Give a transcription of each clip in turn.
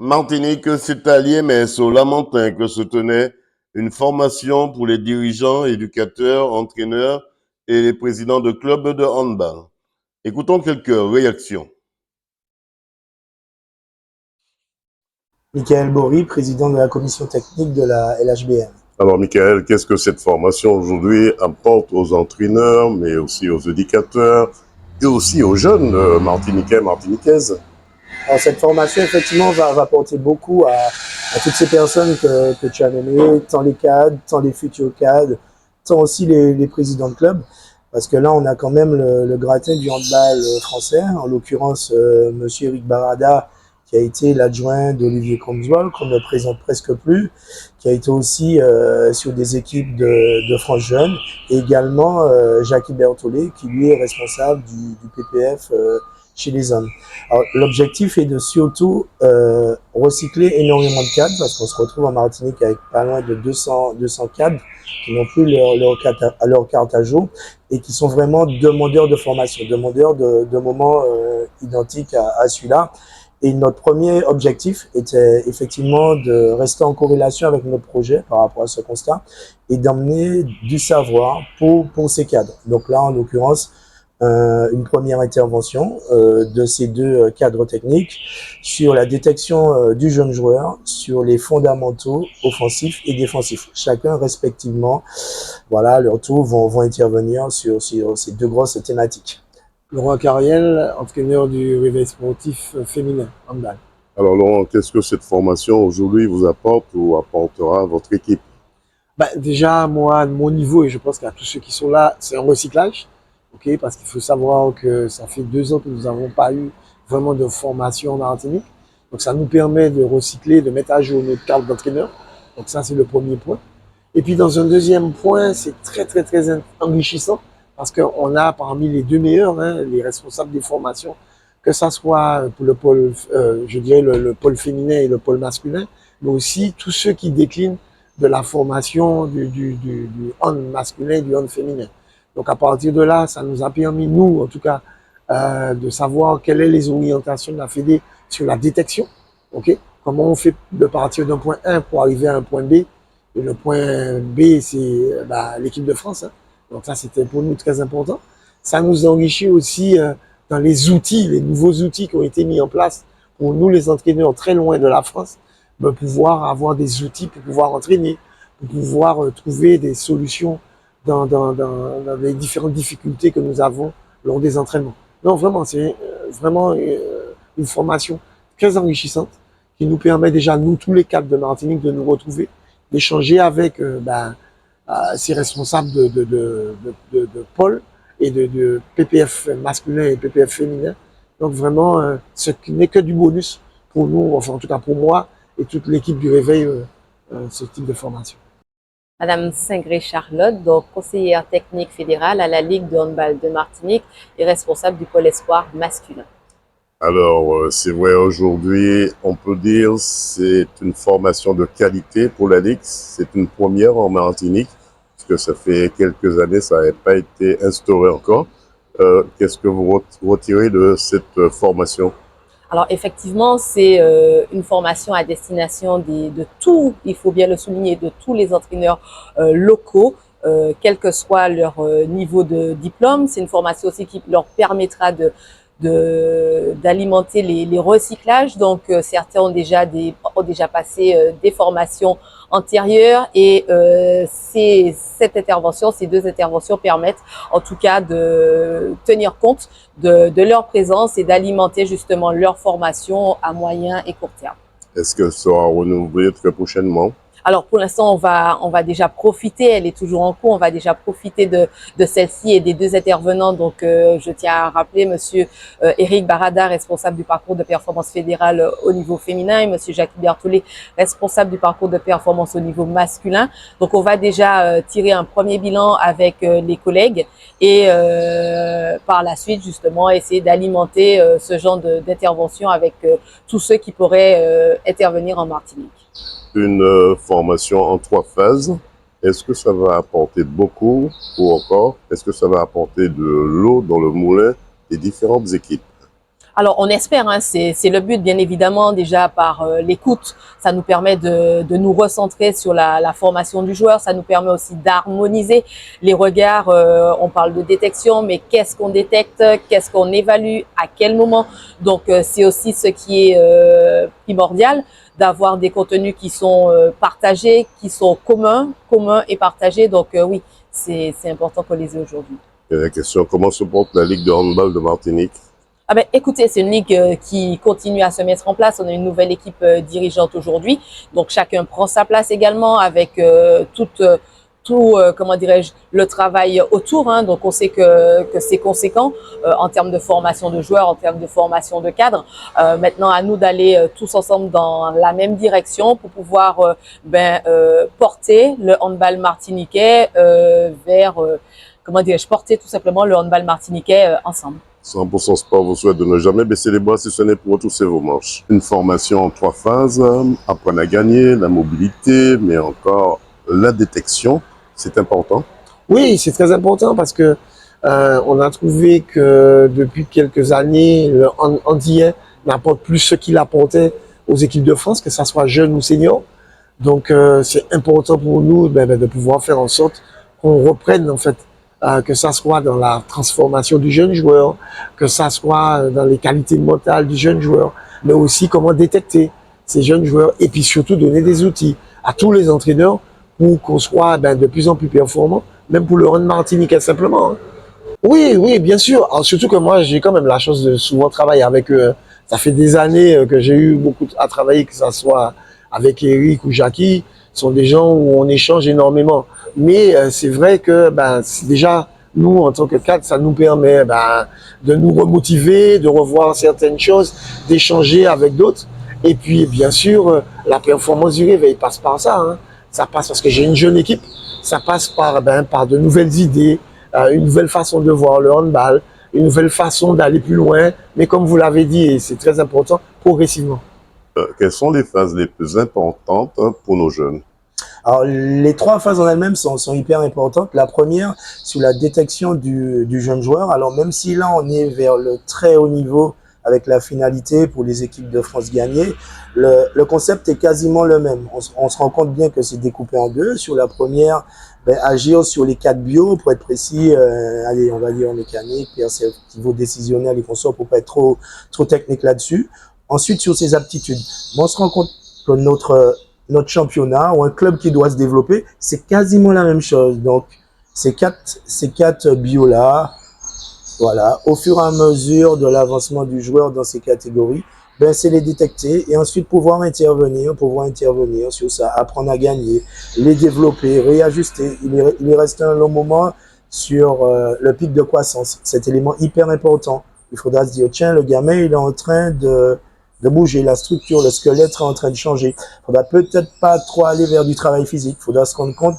Martinique, c'est allié, mais c'est au Lamentin que se tenait une formation pour les dirigeants, éducateurs, entraîneurs et les présidents de clubs de handball. Écoutons quelques réactions. Michael Bory, président de la commission technique de la LHBM. Alors, Michael, qu'est-ce que cette formation aujourd'hui apporte aux entraîneurs, mais aussi aux éducateurs et aussi aux jeunes martiniquais, martiniquaises? Alors, cette formation, effectivement, va apporter beaucoup à toutes ces personnes que tu as nommées, tant les cadres, tant les futurs cadres, tant aussi les présidents de club. Parce que là, on a quand même le gratin du handball français, en l'occurrence, monsieur Eric Barada, qui a été l'adjoint d'Olivier Cromswell, qu'on ne présente presque plus, qui a été aussi sur des équipes de France Jeune, et également Jacques Berthollet, qui lui est responsable du PPF chez les hommes. L'objectif est de surtout recycler énormément de cadres, parce qu'on se retrouve en Martinique avec pas loin de 200 cadres qui n'ont plus leur carte à jour et qui sont vraiment demandeurs de formation, demandeurs de moments identiques à celui-là. Et notre premier objectif était effectivement de rester en corrélation avec notre projet par rapport à ce constat et d'emmener du savoir pour ces cadres. Donc là, en l'occurrence, une première intervention de ces deux cadres techniques sur la détection du jeune joueur, sur les fondamentaux offensifs et défensifs. Chacun respectivement, voilà, à leur tour vont intervenir sur ces deux grosses thématiques. Laurent Cariel, entraîneur du réveil sportif féminin, handball. Alors Laurent, qu'est-ce que cette formation aujourd'hui vous apporte ou apportera à votre équipe? Déjà, moi, à mon niveau, et je pense qu'à tous ceux qui sont là, c'est un recyclage. Okay, parce qu'il faut savoir que ça fait 2 ans que nous n'avons pas eu vraiment de formation en Martinique. Donc ça nous permet de recycler, de mettre à jour notre carte d'entraîneur. Donc ça, c'est le premier point. Et puis dans un deuxième point, c'est très enrichissant parce qu'on a parmi les deux meilleurs, les responsables des formations, que ça soit pour le pôle, je dirais le pôle féminin et le pôle masculin, mais aussi tous ceux qui déclinent de la formation du hand masculin et du hand féminin. Donc à partir de là, ça nous a permis, nous en tout cas, de savoir quelles sont les orientations de la Fédé sur la détection. Okay? Comment on fait de partir d'un point 1 pour arriver à un point B. Et le point B, c'est l'équipe de France. Hein. Donc ça, c'était pour nous très important. Ça nous enrichit aussi dans les outils, les nouveaux outils qui ont été mis en place pour nous, les entraîneurs très loin de la France, de pouvoir avoir des outils pour pouvoir entraîner, pour pouvoir trouver des solutions dans les différentes difficultés que nous avons lors des entraînements. Non, vraiment, c'est vraiment une formation très enrichissante qui nous permet déjà, nous, tous les cadres de Martinique, de nous retrouver, d'échanger avec ces responsables de pôle et de PPF masculin et PPF féminin. Donc vraiment, ce n'est que du bonus pour nous, enfin en tout cas pour moi et toute l'équipe du Réveil, ce type de formation. Madame Singré-Charlotte, donc conseillère technique fédérale à la Ligue de handball de Martinique et responsable du pôle espoir masculin. Alors, c'est vrai, aujourd'hui, on peut dire c'est une formation de qualité pour la Ligue. C'est une première en Martinique, parce que ça fait quelques années, ça n'avait pas été instauré encore. Qu'est-ce que vous retirez de cette formation? Alors effectivement, c'est une formation à destination de tous, il faut bien le souligner, de tous les entraîneurs locaux, quel que soit leur niveau de diplôme. C'est une formation aussi qui leur permettra d'alimenter les recyclages. Donc certains ont déjà passé des formations antérieures et cette intervention, ces deux interventions permettent en tout cas de tenir compte de leur présence et d'alimenter justement leur formation à moyen et court terme. Est-ce que ça sera renouvelé très prochainement? Alors pour l'instant, on va déjà profiter, elle est toujours en cours, on va déjà profiter de celle-ci et des deux intervenants. Donc je tiens à rappeler monsieur Eric Barada, responsable du parcours de performance fédérale au niveau féminin, et monsieur Jacques Berthollet, responsable du parcours de performance au niveau masculin. Donc on va déjà tirer un premier bilan avec les collègues et par la suite justement essayer d'alimenter ce genre d'intervention avec tous ceux qui pourraient intervenir en Martinique. Une formation en 3 phases. Est-ce que ça va apporter beaucoup ou encore est-ce que ça va apporter de l'eau dans le moulin des différentes équipes? Alors, on espère, hein, c'est le but, bien évidemment, déjà par l'écoute. Ça nous permet de nous recentrer sur la formation du joueur. Ça nous permet aussi d'harmoniser les regards. On parle de détection, mais qu'est-ce qu'on détecte? Qu'est-ce qu'on évalue? À quel moment? Donc, c'est aussi ce qui est primordial, d'avoir des contenus qui sont partagés, qui sont communs et partagés. Donc, oui, c'est important qu'on les ait aujourd'hui. Et la question, comment se porte la Ligue de handball de Martinique? Ah ben, écoutez, c'est une ligue qui continue à se mettre en place. On a une nouvelle équipe dirigeante aujourd'hui. Donc, chacun prend sa place également avec comment dirais-je, le travail autour. Hein. Donc, on sait que c'est conséquent en termes de formation de joueurs, en termes de formation de cadres. Maintenant, à nous d'aller tous ensemble dans la même direction pour pouvoir porter le handball martiniquais vers, comment dirais-je, porter tout simplement le handball martiniquais ensemble. 100% Sport vous souhaite de ne jamais baisser les bras si ce n'est pour retrousser vos manches. Une formation en 3 phases, apprendre à gagner, la mobilité, mais encore la détection, c'est important. Oui, c'est très important parce que on a trouvé que depuis quelques années, le handillais n'apporte plus ce qu'il apportait aux équipes de France, que ça soit jeunes ou seniors. Donc c'est important pour nous de pouvoir faire en sorte qu'on reprenne en fait, que ça soit dans la transformation du jeune joueur, que ça soit dans les qualités mentales du jeune joueur, mais aussi comment détecter ces jeunes joueurs et puis surtout donner des outils à tous les entraîneurs pour qu'on soit de plus en plus performant, même pour le hand martiniquais simplement. Hein. Oui, oui, bien sûr. Alors, surtout que moi, j'ai quand même la chance de souvent travailler avec eux. Ça fait des années que j'ai eu beaucoup à travailler, que ça soit avec Eric ou Jackie. Ce sont des gens où on échange énormément. Mais c'est vrai que déjà, nous, en tant que cadre, ça nous permet de nous remotiver, de revoir certaines choses, d'échanger avec d'autres. Et puis, bien sûr, la performance du réveil passe par ça. Hein. Ça passe parce que j'ai une jeune équipe. Ça passe par de nouvelles idées, une nouvelle façon de voir le handball, une nouvelle façon d'aller plus loin. Mais comme vous l'avez dit, et c'est très important, progressivement. Quelles sont les phases les plus importantes pour nos jeunes? Alors, les 3 phases en elles-mêmes sont hyper importantes. La première, sur la détection du jeune joueur. Alors, même si là, on est vers le très haut niveau avec la finalité pour les équipes de France gagnées, le concept est quasiment le même. On se rend compte bien que c'est découpé en 2. Sur la première, agir sur les 4 bio, pour être précis, allez, on va dire mécanique, perceptivo, décisionnel et consorts, pour pas être trop technique là-dessus. Ensuite, sur ses aptitudes, on se rend compte que notre championnat ou un club qui doit se développer, c'est quasiment la même chose. Donc, ces quatre bios-là, voilà, au fur et à mesure de l'avancement du joueur dans ces catégories, c'est les détecter et ensuite pouvoir intervenir sur ça, apprendre à gagner, les développer, réajuster. Il reste un long moment sur le pic de croissance. Cet élément hyper important. Il faudra se dire, tiens, le gamin, il est en train de bouger, la structure, le squelette est en train de changer. Il faudra peut-être pas trop aller vers du travail physique. Il faudra se rendre compte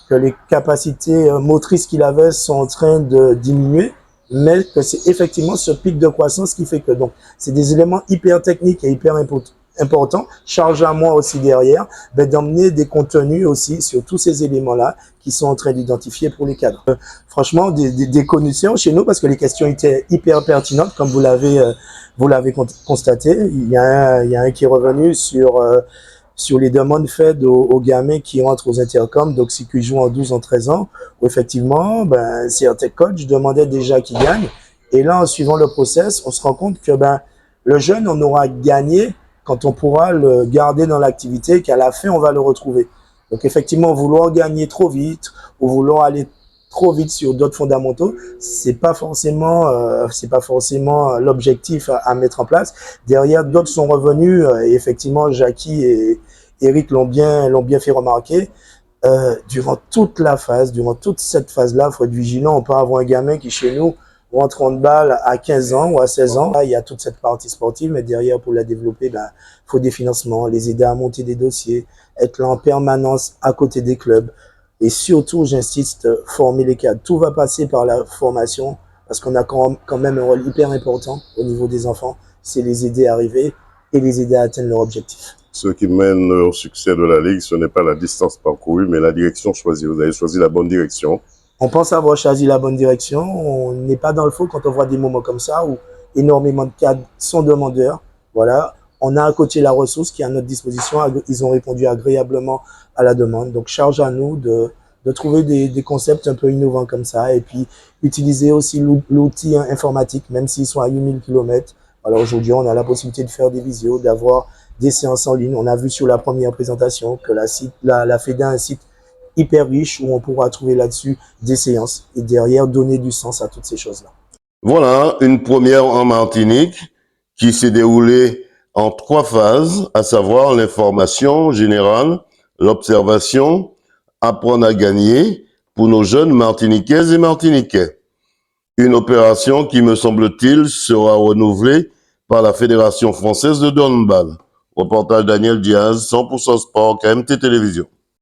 que les capacités motrices qu'il avait sont en train de diminuer, mais que c'est effectivement ce pic de croissance qui fait que, donc, c'est des éléments hyper techniques et hyper importants. Charge à moi aussi derrière, d'emmener des contenus aussi sur tous ces éléments-là qui sont en train d'identifier pour les cadres. Franchement, des connaissances chez nous parce que les questions étaient hyper pertinentes, comme vous l'avez constaté. Il y a un qui est revenu sur les demandes faites aux gamins qui rentrent aux intercoms, donc si qui jouent en 12, en 13 ans, où effectivement, certains coachs demandaient déjà qu'ils gagnent. Et là, en suivant le process, on se rend compte que le jeune, on aura gagné quand on pourra le garder dans l'activité, qu'à la fin, on va le retrouver. Donc effectivement, vouloir gagner trop vite ou vouloir aller trop vite sur d'autres fondamentaux, c'est pas forcément l'objectif à mettre en place. Derrière, d'autres sont revenus et effectivement, Jackie et Eric l'ont bien fait remarquer. Durant toute cette phase-là, il faut être vigilant. On peut avoir un gamin qui, chez nous, rentre en balle à 15 ans ou à 16 ans. Là, il y a toute cette partie sportive, mais derrière, pour la développer, faut des financements, les aider à monter des dossiers, être là en permanence à côté des clubs. Et surtout, j'insiste, former les cadres. Tout va passer par la formation, parce qu'on a quand même un rôle hyper important au niveau des enfants. C'est les aider à arriver et les aider à atteindre leur objectif. Ce qui mène au succès de la Ligue, ce n'est pas la distance parcourue, mais la direction choisie. Vous avez choisi la bonne direction. On pense avoir choisi la bonne direction. On n'est pas dans le faux quand on voit des moments comme ça où énormément de cadres sont demandeurs. Voilà. On a à côté la ressource qui est à notre disposition. Ils ont répondu agréablement à la demande. Donc, charge à nous de trouver des concepts un peu innovants comme ça et puis utiliser aussi l'outil informatique, même s'ils sont à 8000 km. Alors aujourd'hui, on a la possibilité de faire des visios, d'avoir des séances en ligne. On a vu sur la première présentation que la FEDA a un site hyper riche où on pourra trouver là-dessus des séances et derrière donner du sens à toutes ces choses-là. Voilà une première en Martinique qui s'est déroulée en 3 phases, à savoir l'information générale, l'observation, apprendre à gagner pour nos jeunes Martiniquaises et Martiniquais. Une opération qui, me semble-t-il, sera renouvelée par la Fédération française de handball. Reportage Daniel Diaz, 100% Sport, KMT Télévision.